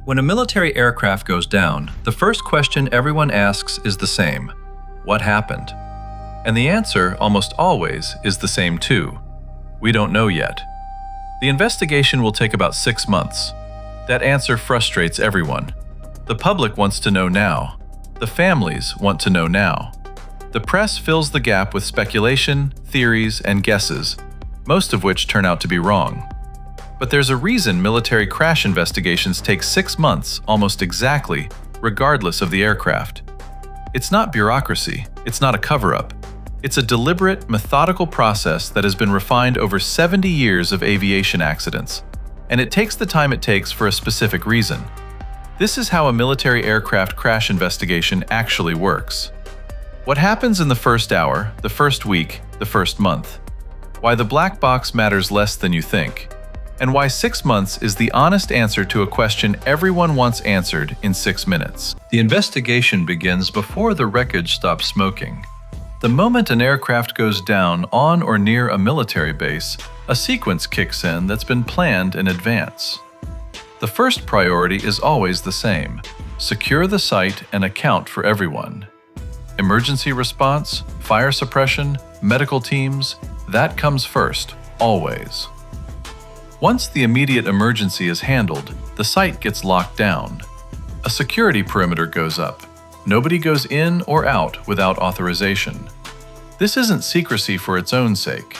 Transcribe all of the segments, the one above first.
When a military aircraft goes down, the first question everyone asks is the same: what happened? And the answer, almost always, is the same too: we don't know yet. The investigation will take about 6 months. That answer frustrates everyone. The public wants to know now. The families want to know now. The press fills the gap with speculation, theories, and guesses, most of which turn out to be wrong. But there's a reason military crash investigations take 6 months almost exactly, regardless of the aircraft. It's not bureaucracy, it's not a cover-up. It's a deliberate, methodical process that has been refined over 70 years of aviation accidents, and it takes the time it takes for a specific reason. This is how a military aircraft crash investigation actually works. What happens in the first hour, the first week, the first month? Why the black box matters less than you think, and why 6 months is the honest answer to a question everyone wants answered in 6 minutes. The investigation begins before the wreckage stops smoking. The moment an aircraft goes down on or near a military base, a sequence kicks in that's been planned in advance. The first priority is always the same: secure the site and account for everyone. Emergency response, fire suppression, medical teams, that comes first, always. Once the immediate emergency is handled, the site gets locked down. A security perimeter goes up. Nobody goes in or out without authorization. This isn't secrecy for its own sake.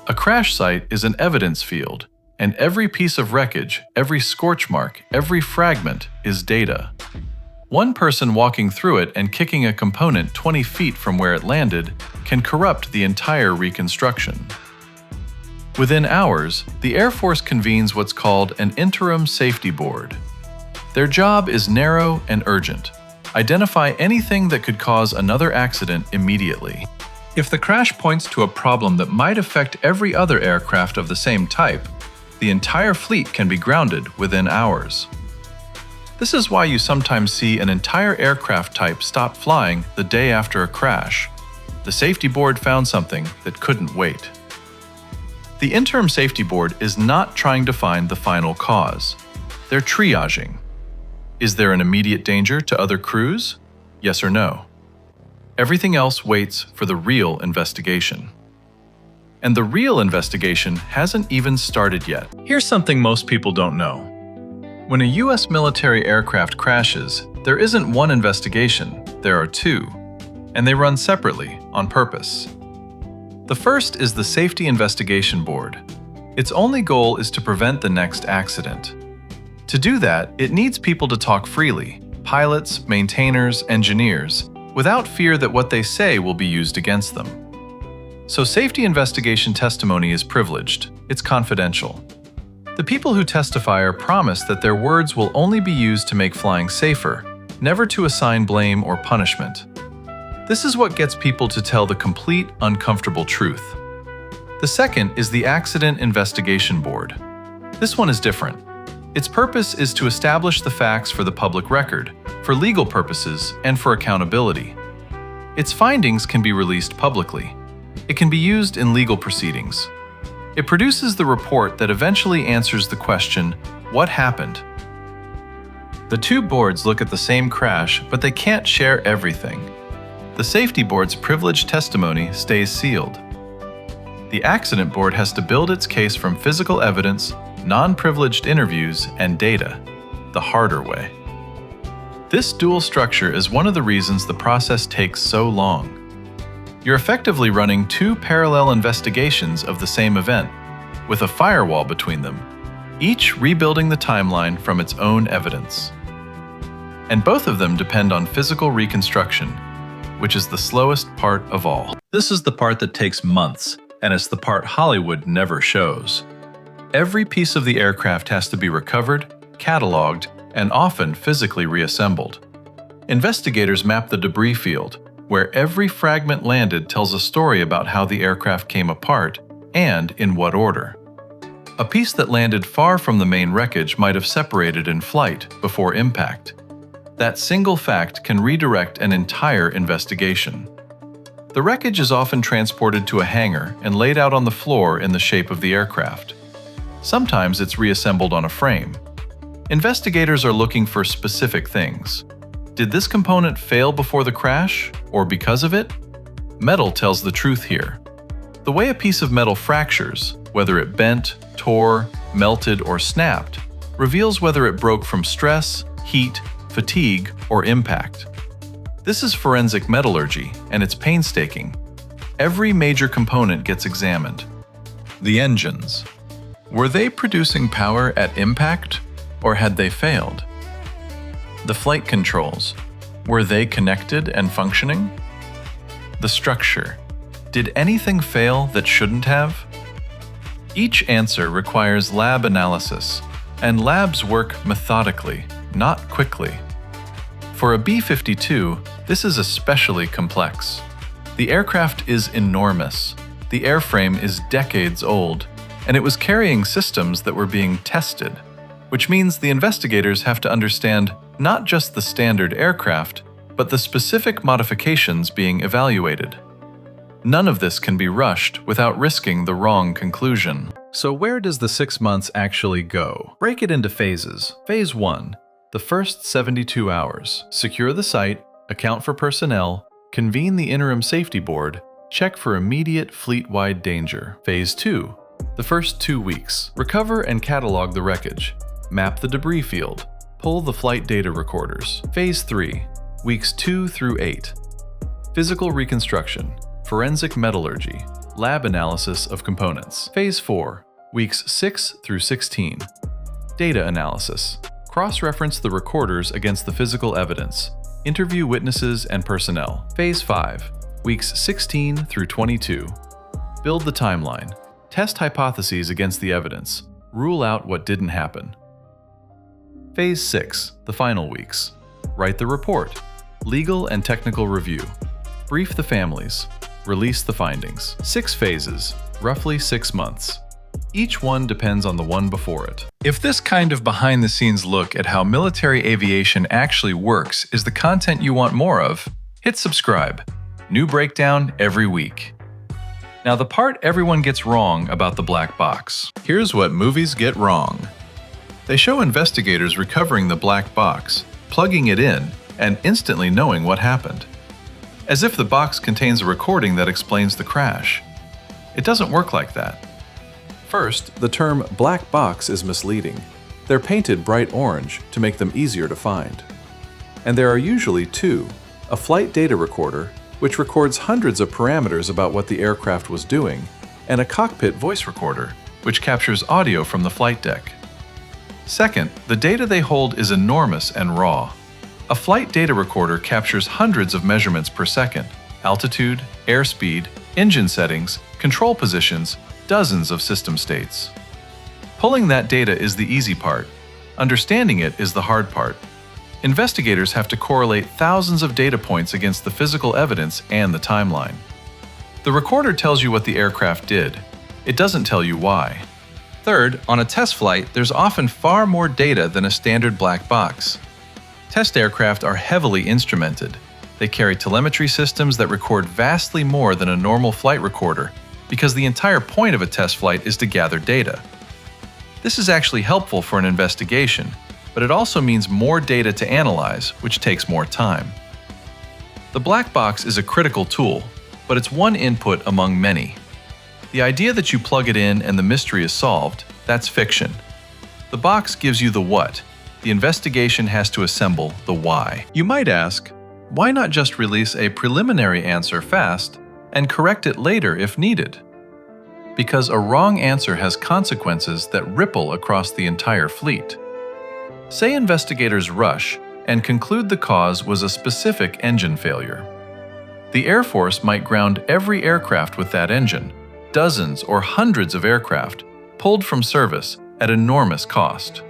A crash site is an evidence field, and every piece of wreckage, every scorch mark, every fragment is data. One person walking through it and kicking a component 20 feet from where it landed can corrupt the entire reconstruction. Within hours, the Air Force convenes what's called an interim safety board. Their job is narrow and urgent. Identify anything that could cause another accident immediately. If the crash points to a problem that might affect every other aircraft of the same type, the entire fleet can be grounded within hours. This is why you sometimes see an entire aircraft type stop flying the day after a crash. The safety board found something that couldn't wait. The interim safety board is not trying to find the final cause. They're triaging. Is there an immediate danger to other crews? Yes or no? Everything else waits for the real investigation. And the real investigation hasn't even started yet. Here's something most people don't know. When a US military aircraft crashes, there isn't one investigation, there are 2, and they run separately on purpose. The first is the Safety Investigation Board. Its only goal is to prevent the next accident. To do that, it needs people to talk freely, pilots, maintainers, engineers, without fear that what they say will be used against them. So safety investigation testimony is privileged, it's confidential. The people who testify are promised that their words will only be used to make flying safer, never to assign blame or punishment. This is what gets people to tell the complete, uncomfortable truth. The second is the Accident Investigation Board. This one is different. Its purpose is to establish the facts for the public record, for legal purposes, and for accountability. Its findings can be released publicly. It can be used in legal proceedings. It produces the report that eventually answers the question, what happened? The 2 boards look at the same crash, but they can't share everything. The safety board's privileged testimony stays sealed. The accident board has to build its case from physical evidence, non-privileged interviews, and data, the harder way. This dual structure is one of the reasons the process takes so long. You're effectively running 2 parallel investigations of the same event, with a firewall between them, each rebuilding the timeline from its own evidence. And both of them depend on physical reconstruction, which is the slowest part of all. This is the part that takes months, and it's the part Hollywood never shows. Every piece of the aircraft has to be recovered, cataloged, and often physically reassembled. Investigators map the debris field, where every fragment landed tells a story about how the aircraft came apart and in what order. A piece that landed far from the main wreckage might have separated in flight before impact. That single fact can redirect an entire investigation. The wreckage is often transported to a hangar and laid out on the floor in the shape of the aircraft. Sometimes it's reassembled on a frame. Investigators are looking for specific things. Did this component fail before the crash, or because of it? Metal tells the truth here. The way a piece of metal fractures, whether it bent, tore, melted, or snapped, reveals whether it broke from stress, heat, fatigue, or impact. This is forensic metallurgy, and it's painstaking. Every major component gets examined. The engines. Were they producing power at impact, or had they failed? The flight controls. Were they connected and functioning? The structure. Did anything fail that shouldn't have? Each answer requires lab analysis, and labs work methodically, not quickly. For a B-52, this is especially complex. The aircraft is enormous. The airframe is decades old, and it was carrying systems that were being tested, which means the investigators have to understand not just the standard aircraft, but the specific modifications being evaluated. None of this can be rushed without risking the wrong conclusion. So where does the 6 months actually go? Break it into phases. Phase 1. The first 72 hours. Secure the site, account for personnel, convene the interim safety board, check for immediate fleet-wide danger. Phase 2. The first 2 weeks. Recover and catalog the wreckage. Map the debris field. Pull the flight data recorders. Phase 3. Weeks 2 through 8. Physical reconstruction. Forensic metallurgy. Lab analysis of components. Phase 4. Weeks 6 through 16. Data analysis. Cross-reference the recorders against the physical evidence. Interview witnesses and personnel. Phase 5. Weeks 16 through 22. Build the timeline. Test hypotheses against the evidence. Rule out what didn't happen. Phase 6. The final weeks. Write the report. Legal and technical review. Brief the families. Release the findings. 6 phases, roughly 6 months. Each one depends on the one before it. If this kind of behind-the-scenes look at how military aviation actually works is the content you want more of, hit subscribe. New breakdown every week. Now the part everyone gets wrong about the black box. Here's what movies get wrong. They show investigators recovering the black box, plugging it in, and instantly knowing what happened. As if the box contains a recording that explains the crash. It doesn't work like that. First, the term black box is misleading. They're painted bright orange to make them easier to find. And there are usually 2, a flight data recorder, which records hundreds of parameters about what the aircraft was doing, and a cockpit voice recorder, which captures audio from the flight deck. Second, the data they hold is enormous and raw. A flight data recorder captures hundreds of measurements per second: altitude, airspeed, engine settings, control positions, dozens of system states. Pulling that data is the easy part. Understanding it is the hard part. Investigators have to correlate thousands of data points against the physical evidence and the timeline. The recorder tells you what the aircraft did. It doesn't tell you why. Third, on a test flight, there's often far more data than a standard black box. Test aircraft are heavily instrumented. They carry telemetry systems that record vastly more than a normal flight recorder, because the entire point of a test flight is to gather data. This is actually helpful for an investigation, but it also means more data to analyze, which takes more time. The black box is a critical tool, but it's one input among many. The idea that you plug it in and the mystery is solved, that's fiction. The box gives you the what. The investigation has to assemble the why. You might ask, why not just release a preliminary answer fast and correct it later if needed? Because a wrong answer has consequences that ripple across the entire fleet. Say investigators rush and conclude the cause was a specific engine failure. The Air Force might ground every aircraft with that engine, dozens or hundreds of aircraft, pulled from service at enormous cost.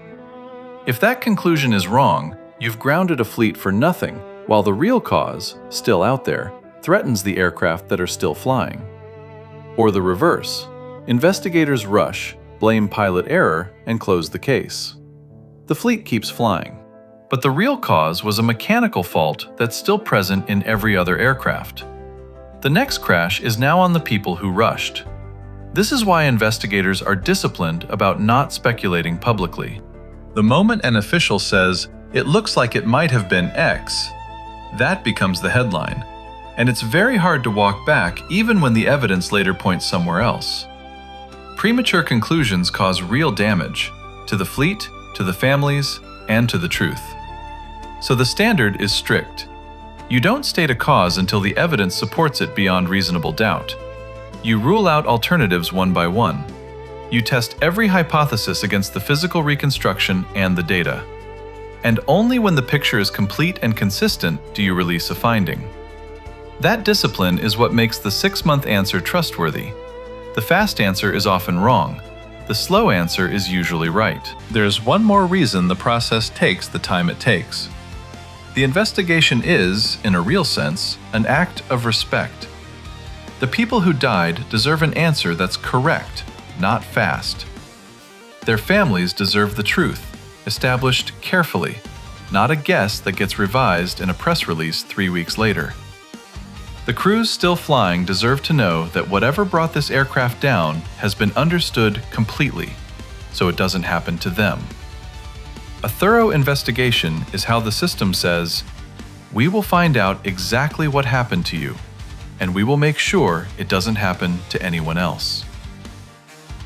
If that conclusion is wrong, you've grounded a fleet for nothing, while the real cause, still out there, threatens the aircraft that are still flying. Or the reverse. Investigators rush, blame pilot error, and close the case. The fleet keeps flying. But the real cause was a mechanical fault that's still present in every other aircraft. The next crash is now on the people who rushed. This is why investigators are disciplined about not speculating publicly. The moment an official says, "It looks like it might have been X," that becomes the headline. And it's very hard to walk back even when the evidence later points somewhere else. Premature conclusions cause real damage to the fleet, to the families, and to the truth. So the standard is strict. You don't state a cause until the evidence supports it beyond reasonable doubt. You rule out alternatives one by one. You test every hypothesis against the physical reconstruction and the data. And only when the picture is complete and consistent do you release a finding. That discipline is what makes the 6-month answer trustworthy. The fast answer is often wrong. The slow answer is usually right. There's one more reason the process takes the time it takes. The investigation is, in a real sense, an act of respect. The people who died deserve an answer that's correct, not fast. Their families deserve the truth, established carefully, not a guess that gets revised in a press release 3 weeks later. The crews still flying deserve to know that whatever brought this aircraft down has been understood completely, so it doesn't happen to them. A thorough investigation is how the system says, "We will find out exactly what happened to you, and we will make sure it doesn't happen to anyone else."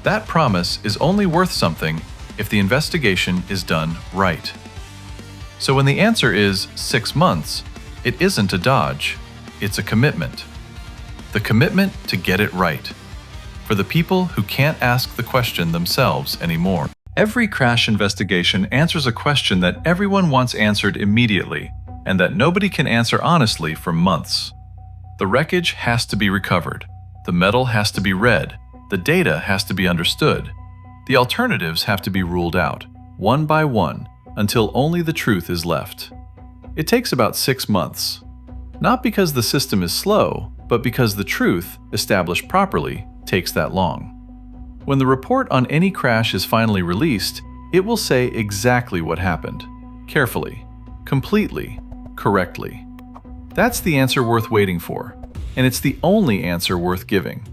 That promise is only worth something if the investigation is done right. So when the answer is 6 months, it isn't a dodge. It's a commitment. The commitment to get it right. For the people who can't ask the question themselves anymore. Every crash investigation answers a question that everyone wants answered immediately, and that nobody can answer honestly for months. The wreckage has to be recovered. The metal has to be read. The data has to be understood. The alternatives have to be ruled out, one by one, until only the truth is left. It takes about 6 months. Not because the system is slow, but because the truth, established properly, takes that long. When the report on any crash is finally released, it will say exactly what happened, carefully, completely, correctly. That's the answer worth waiting for, and it's the only answer worth giving.